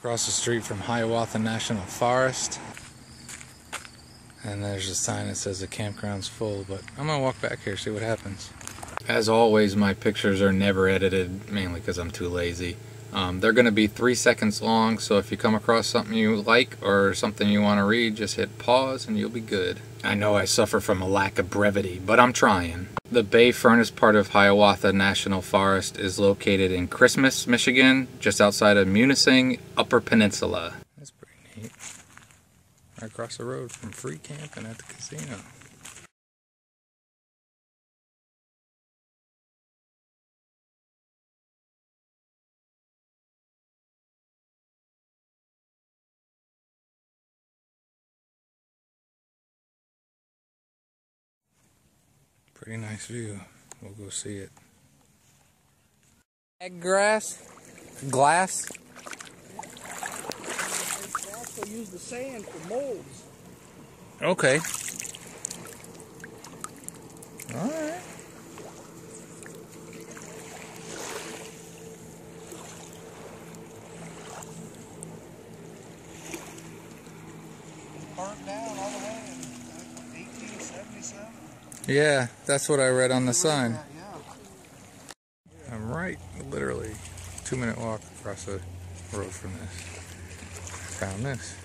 Across the street from Hiawatha National Forest. And there's a sign that says the campground's full, but I'm gonna walk back here, see what happens. As always, my pictures are never edited, mainly because I'm too lazy. They're gonna be 3 seconds long, so if you come across something you like or something you want to read, just hit pause and you'll be good. I know I suffer from a lack of brevity, but I'm trying. The Bay Furnace part of Hiawatha National Forest is located in Christmas, Michigan, just outside of Munising, Upper Peninsula. That's pretty neat. Right across the road from free camping at the casino. Pretty nice view. We'll go see it. Egg grass? Glass? They also use the sand for molds. Okay. Alright. Burnt down all the way in 1877. Yeah, that's what I read on the sign. Yeah. I'm right, literally 2-minute walk across the road from this. I found this.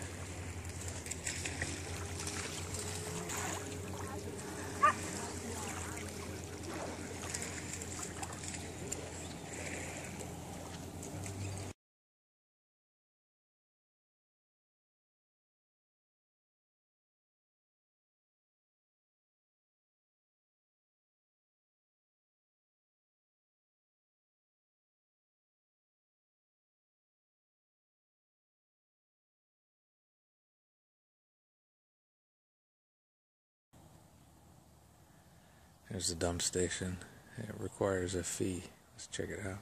There's the dump station. It requires a fee. Let's check it out.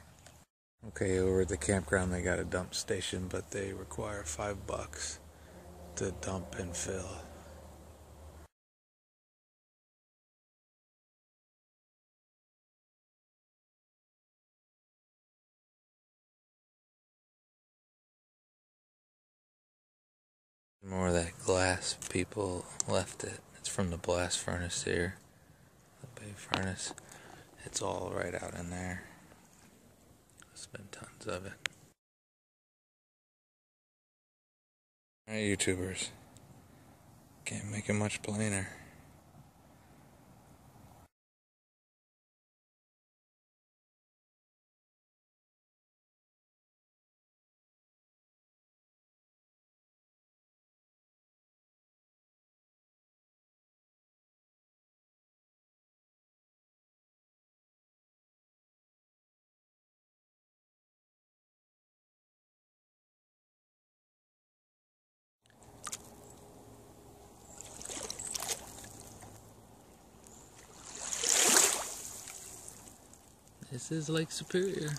Okay, over at the campground they got a dump station, but they require $5 to dump and fill. More of that glass, people left it. It's from the blast furnace here. The Bay Furnace. It's all right out in there. There's been tons of it. Alright, YouTubers. Can't make it much plainer. This is Lake Superior.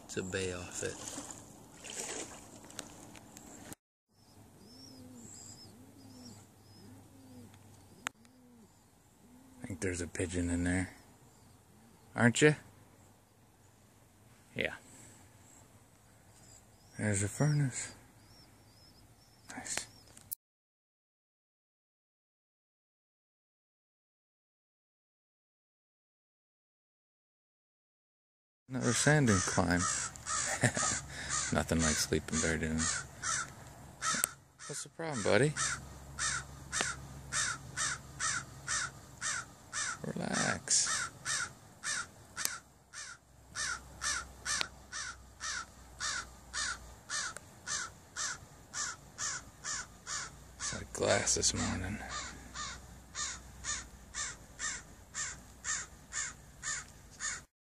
It's a bay off it. I think there's a pigeon in there. Aren't you? Yeah. There's a furnace. Nice. Another sand dune climb. Nothing like sleeping bear dunes. What's the problem, buddy? Relax. It's like glass this morning.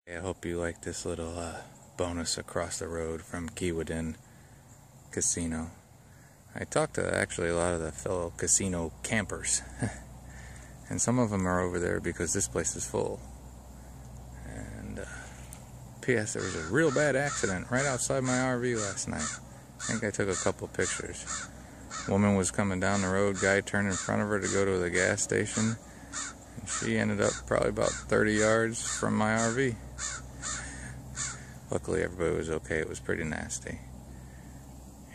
I hope you like this little bonus across the road from Keewatin Casino. I talked to actually a lot of the fellow casino campers. And some of them are over there because this place is full. And P.S. there was a real bad accident right outside my RV last night. I think I took a couple pictures. Woman was coming down the road, guy turned in front of her to go to the gas station. And She ended up probably about 30 yards from my RV. Luckily everybody was okay. It was pretty nasty.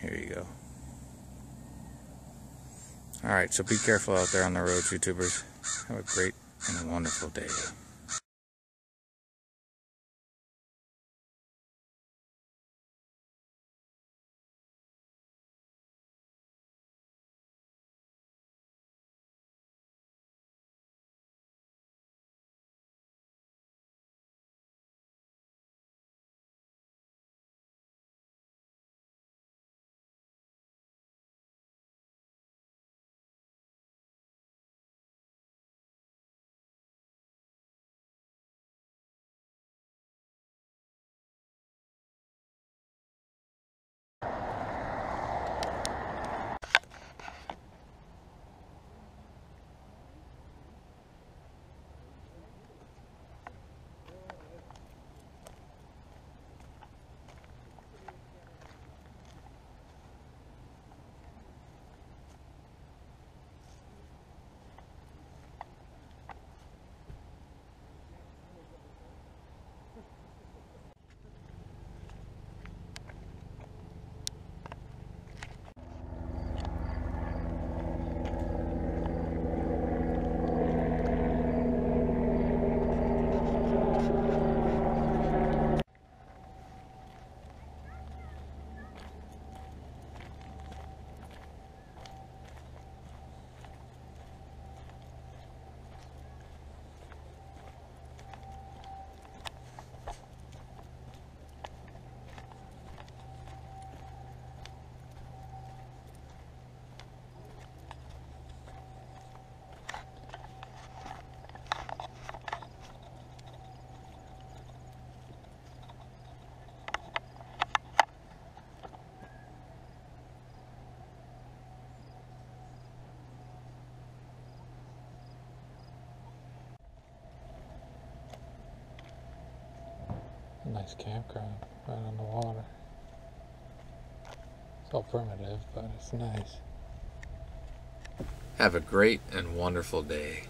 Here you go. Alright, so be careful out there on the road, YouTubers. Have a great and a wonderful day. Nice campground right on the water. It's all primitive, but it's nice. Have a great and wonderful day.